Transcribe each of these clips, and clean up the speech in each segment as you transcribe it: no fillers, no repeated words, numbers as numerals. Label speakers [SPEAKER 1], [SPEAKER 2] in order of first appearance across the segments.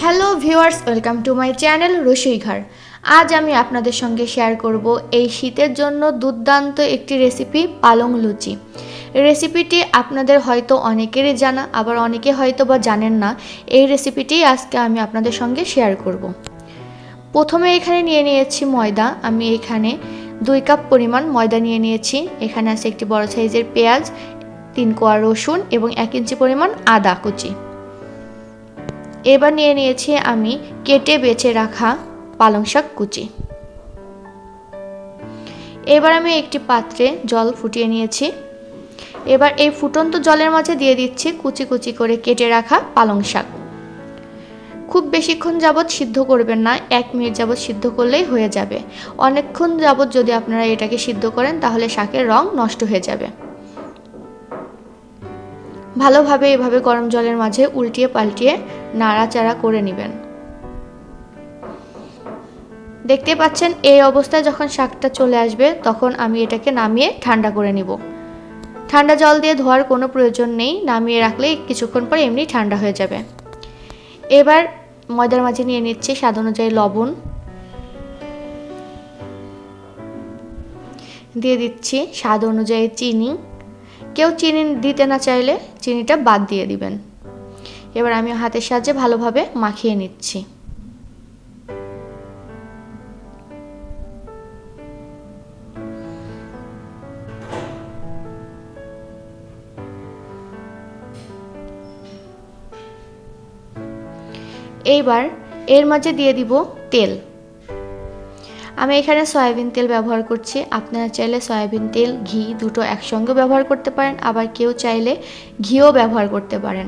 [SPEAKER 1] Hello viewers, welcome to my channel রসই ঘর। আজ আমি আপনাদের সঙ্গে শেয়ার করব এই শীতের জন্য দুর্দান্ত একটি রেসিপি পালং লুচি। রেসিপিটি আপনাদের হয়তো অনেকেরই জানা, আবার অনেকে হয়তো বা জানেন না। এই রেসিপিটি আজকে আমি আপনাদের সঙ্গে শেয়ার করব। প্রথমে এখানে নিয়ে নিয়েছি ময়দা। আমি এখানে 2 কাপ পরিমাণ ময়দা নিয়ে নিয়েছি। এখানে আছে একটি বড় সাইজের পেঁয়াজ, 3 কোয়া রসুন এবং 1 ইঞ্চি পরিমাণ আদা কুচি। এবার নিয়ে নিয়েছি আমি কেটে বেছে রাখা পালং শাক কুচি। এবার আমি একটি পাত্রে জল ফুটিয়ে নিয়েছি। এবার এই ফুটন্ত জলের মাঝে দিয়ে দিচ্ছি কুচি কুচি করে কেটে রাখা পালং শাক। খুব বেশিক্ষণ যাবত সিদ্ধ করবেন না, 1 মিনিট যাবত সিদ্ধ করলেই হয়ে যাবে। অনেকক্ষণ যাবত যদি আপনারা এটাকে সিদ্ধ করেন তাহলে শাকের রং নষ্ট হয়ে যাবে। ভালোভাবে এভাবে গরম জলের মাঝে উল্টিয়ে পাল্টিয়ে নাড়াচাড়া করে নেবেন। দেখতে পাচ্ছেন এই অবস্থায় যখন শাকটা চলে আসবে তখন আমি এটাকে নামিয়ে ঠান্ডা করে নিব। ঠান্ডা জল দিয়ে ধোয়ার কোনো প্রয়োজন নেই, নামিয়ে রাখলে কিছুক্ষণ পরে এমনি ঠান্ডা হয়ে যাবে। এবার ময়দার মাঝে নিয়ে নিচ্ছি স্বাদ অনুযায়ী লবণ, দিয়ে দিচ্ছি স্বাদ অনুযায়ী চিনি। কেউ চিনি দিতে না চাইলে চিনিটা বাদ দিয়ে দিবেন। এবার আমি হাতের সাহায্যে ভালোভাবে মাখিয়ে নিচ্ছি। এইবার এর মাঝে দিয়ে দিব তেল। আমি এখানে সয়াবিন তেল ব্যবহার করছি। আপনারা চাইলে সয়াবিন তেল, ঘি দুটো একসঙ্গে ব্যবহার করতে পারেন, আবার কেউ চাইলে ঘিও ব্যবহার করতে পারেন।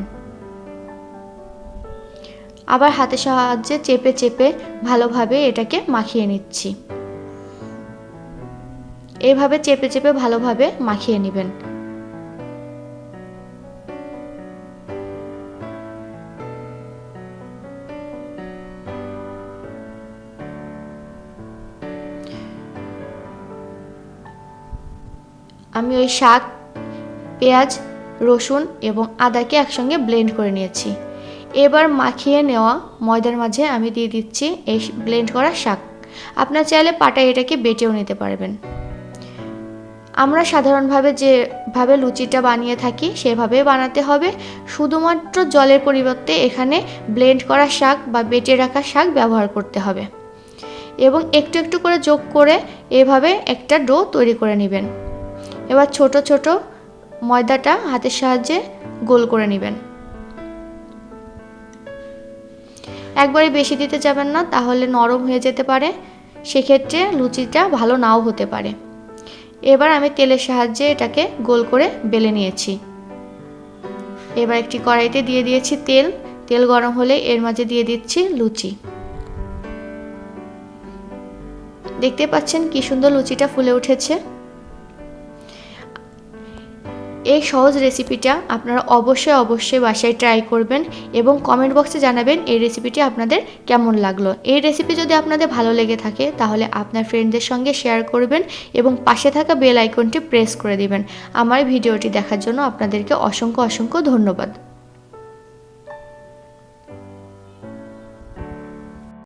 [SPEAKER 1] আবার হাতের সাহায্যে চেপে চেপে ভালোভাবে এটাকে মাখিয়ে নিচ্ছি। এইভাবে চেপে চেপে ভালোভাবে মাখিয়ে নেবেন। আমি ওই শাক, পেঁয়াজ, রসুন এবং আদাকে একসঙ্গে ব্লেন্ড করে নিয়েছি। এবার মাখিয়ে নেওয়া ময়দার মাঝে আমি দিয়ে দিচ্ছি এই ব্লেন্ড করা শাক। আপনার চাইলে পাটায় এটাকে বেটেও নিতে পারবেন। আমরা সাধারণভাবে যেভাবে লুচিটা বানিয়ে থাকি সেভাবে বানাতে হবে। শুধুমাত্র জলের পরিবর্তে এখানে ব্লেন্ড করা শাক বা বেটে রাখা শাক ব্যবহার করতে হবে এবং একটু একটু করে যোগ করে এভাবে একটা ডো তৈরি করে নেবেন। এবার ছোট ছোট ময়দাটা হাতের সাহায্যে গোল করে নেবেন। একবারে বেশি দিতে যাবেন না, তাহলে নরম হয়ে যেতে পারে, সেক্ষেত্রে লুচিটা ভালো নাও হতে পারে। এবার আমি তেলের সাহায্যে এটাকে গোল করে বেলে নিয়েছি। এবার একটি কড়াইতে দিয়ে দিয়েছি তেল। তেল গরম হলে এর মাঝে দিয়ে দিচ্ছি লুচি। দেখতে পাচ্ছেন কি সুন্দর লুচিটা ফুলে উঠেছে। এই সহজ রেসিপিটা আপনারা অবশ্যই বাসায় ট্রাই করবেন এবং কমেন্ট বক্সে জানাবেন এই রেসিপিটি আপনাদের কেমন লাগলো। এই রেসিপি যদি আপনাদের ভালো লেগে থাকে তাহলে আপনার ফ্রেন্ডদের সঙ্গে শেয়ার করবেন এবং পাশে থাকা বেল আইকনটি প্রেস করে দিবেন। আমার ভিডিওটি দেখার জন্য আপনাদেরকে অসংখ্য ধন্যবাদ।